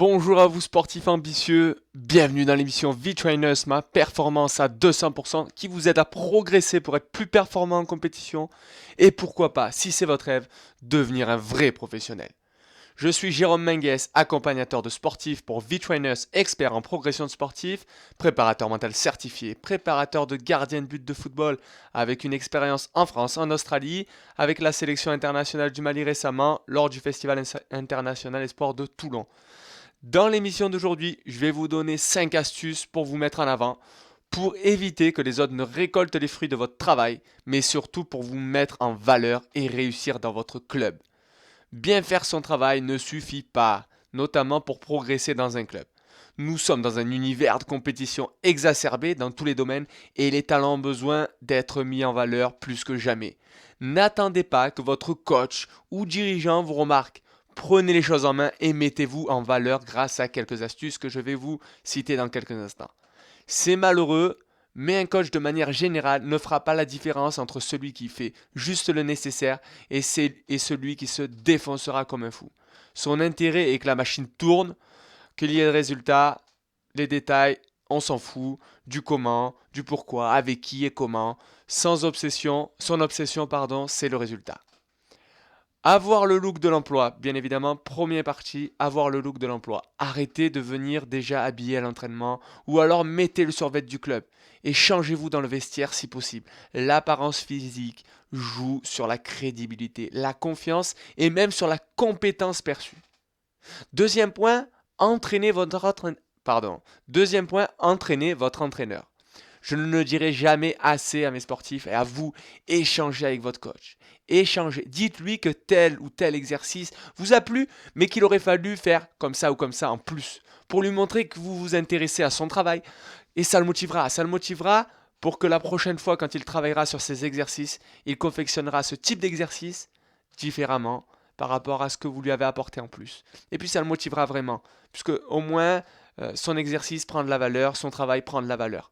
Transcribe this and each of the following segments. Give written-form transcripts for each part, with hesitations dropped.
Bonjour à vous sportifs ambitieux, bienvenue dans l'émission V-Trainers, ma performance à 200% qui vous aide à progresser pour être plus performant en compétition et pourquoi pas, si c'est votre rêve, devenir un vrai professionnel. Je suis Jérôme Mengues, accompagnateur de sportifs pour V-Trainers, expert en progression de sportifs, préparateur mental certifié, préparateur de gardien de but de football avec une expérience en France, en Australie, avec la sélection internationale du Mali récemment lors du Festival international Espoir de Toulon. Dans l'émission d'aujourd'hui, je vais vous donner 5 astuces pour vous mettre en avant, pour éviter que les autres ne récoltent les fruits de votre travail, mais surtout pour vous mettre en valeur et réussir dans votre club. Bien faire son travail ne suffit pas, notamment pour progresser dans un club. Nous sommes dans un univers de compétition exacerbé dans tous les domaines et les talents ont besoin d'être mis en valeur plus que jamais. N'attendez pas que votre coach ou dirigeant vous remarque. Prenez les choses en main et mettez-vous en valeur grâce à quelques astuces que je vais vous citer dans quelques instants. C'est malheureux, mais un coach de manière générale ne fera pas la différence entre celui qui fait juste le nécessaire et celui qui se défoncera comme un fou. Son intérêt est que la machine tourne, qu'il y ait des résultats, les détails, on s'en fout, du comment, du pourquoi, avec qui et comment, sans obsession, son obsession, pardon, c'est le résultat. Avoir le look de l'emploi, bien évidemment, première partie, avoir le look de l'emploi. Arrêtez de venir déjà habillé à l'entraînement ou alors mettez le survêt du club et changez-vous dans le vestiaire si possible. L'apparence physique joue sur la crédibilité, la confiance et même sur la compétence perçue. Deuxième point, entraînez votre Deuxième point, entraînez votre entraîneur. Je ne le dirai jamais assez à mes sportifs et à vous, échangez avec votre coach. Échangez. Dites-lui que tel ou tel exercice vous a plu, mais qu'il aurait fallu faire comme ça ou comme ça en plus, pour lui montrer que vous vous intéressez à son travail. Et ça le motivera. Ça le motivera pour que la prochaine fois, quand il travaillera sur ces exercices, il confectionnera ce type d'exercice différemment par rapport à ce que vous lui avez apporté en plus. Et puis ça le motivera vraiment, puisque au moins son exercice prend de la valeur, son travail prend de la valeur.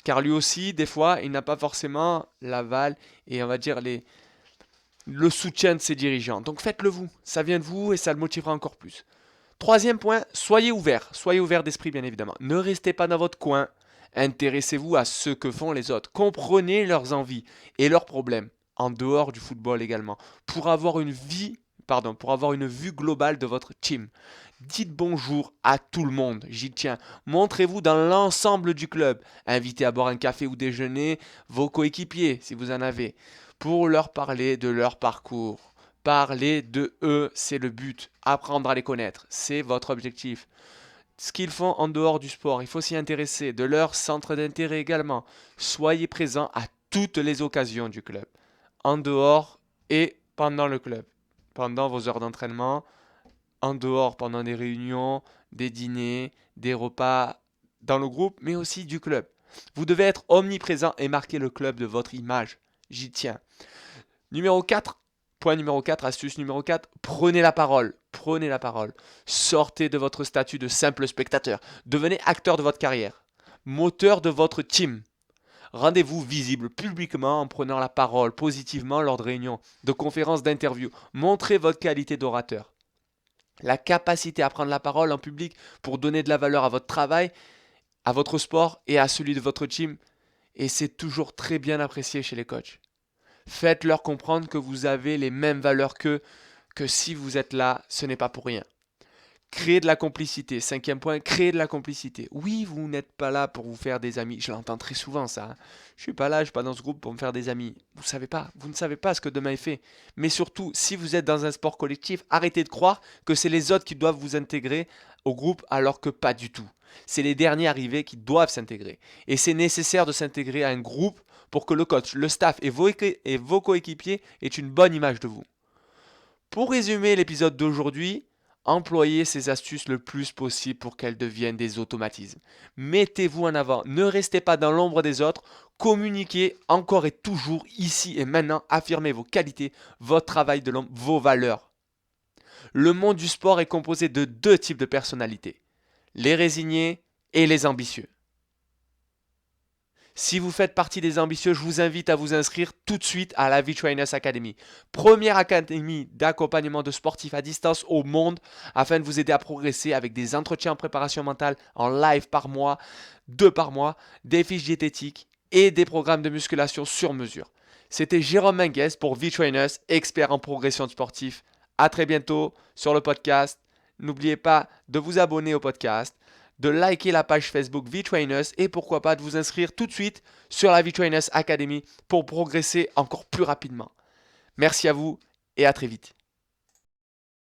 Car lui aussi, des fois, il n'a pas forcément l'aval et on va dire le soutien de ses dirigeants. Donc faites-le vous, ça vient de vous et ça le motivera encore plus. Troisième point, soyez ouvert d'esprit bien évidemment. Ne restez pas dans votre coin, intéressez-vous à ce que font les autres. Comprenez leurs envies et leurs problèmes, en dehors du football également, pour avoir une vue globale de votre team. Dites bonjour à tout le monde, j'y tiens. Montrez-vous dans l'ensemble du club. Invitez à boire un café ou déjeuner vos coéquipiers, si vous en avez, pour leur parler de leur parcours. Parler de eux, c'est le but. Apprendre à les connaître, c'est votre objectif. Ce qu'ils font en dehors du sport, il faut s'y intéresser. De leur centre d'intérêt également. Soyez présent à toutes les occasions du club. En dehors et pendant le club. Pendant vos heures d'entraînement, en dehors pendant des réunions, des dîners, des repas dans le groupe, mais aussi du club. Vous devez être omniprésent et marquer le club de votre image. J'y tiens. Numéro 4, point numéro 4, astuce numéro 4, prenez la parole. Prenez la parole. Sortez de votre statut de simple spectateur. Devenez acteur de votre carrière. Moteur de votre team. Rendez-vous visible publiquement en prenant la parole positivement lors de réunions, de conférences, d'interviews. Montrez votre qualité d'orateur. La capacité à prendre la parole en public pour donner de la valeur à votre travail, à votre sport et à celui de votre team. Et c'est toujours très bien apprécié chez les coachs. Faites-leur comprendre que vous avez les mêmes valeurs qu'eux, que si vous êtes là, ce n'est pas pour rien. Créer de la complicité. Cinquième point, créer de la complicité. Oui, vous n'êtes pas là pour vous faire des amis. Je l'entends très souvent ça, hein. Je suis pas là, je suis pas dans ce groupe pour me faire des amis. Vous ne savez pas ce que demain est fait. Mais surtout, si vous êtes dans un sport collectif, arrêtez de croire que c'est les autres qui doivent vous intégrer au groupe alors que pas du tout. C'est les derniers arrivés qui doivent s'intégrer. Et c'est nécessaire de s'intégrer à un groupe pour que le coach, le staff et vos coéquipiers aient une bonne image de vous. Pour résumer l'épisode d'aujourd'hui, employez ces astuces le plus possible pour qu'elles deviennent des automatismes. Mettez-vous en avant, ne restez pas dans l'ombre des autres, communiquez encore et toujours ici et maintenant, affirmez vos qualités, votre travail de l'homme, vos valeurs. Le monde du sport est composé de deux types de personnalités, les résignés et les ambitieux. Si vous faites partie des ambitieux, je vous invite à vous inscrire tout de suite à la V-Trainers Academy. Première académie d'accompagnement de sportifs à distance au monde afin de vous aider à progresser avec des entretiens en préparation mentale en live par mois, 2 par mois, des fiches diététiques et des programmes de musculation sur mesure. C'était Jérôme Menguez pour V-Trainers, expert en progression sportive. À très bientôt sur le podcast. N'oubliez pas de vous abonner au podcast, de liker la page Facebook V-Trainers et pourquoi pas de vous inscrire tout de suite sur la V-Trainers Academy pour progresser encore plus rapidement. Merci à vous et à très vite.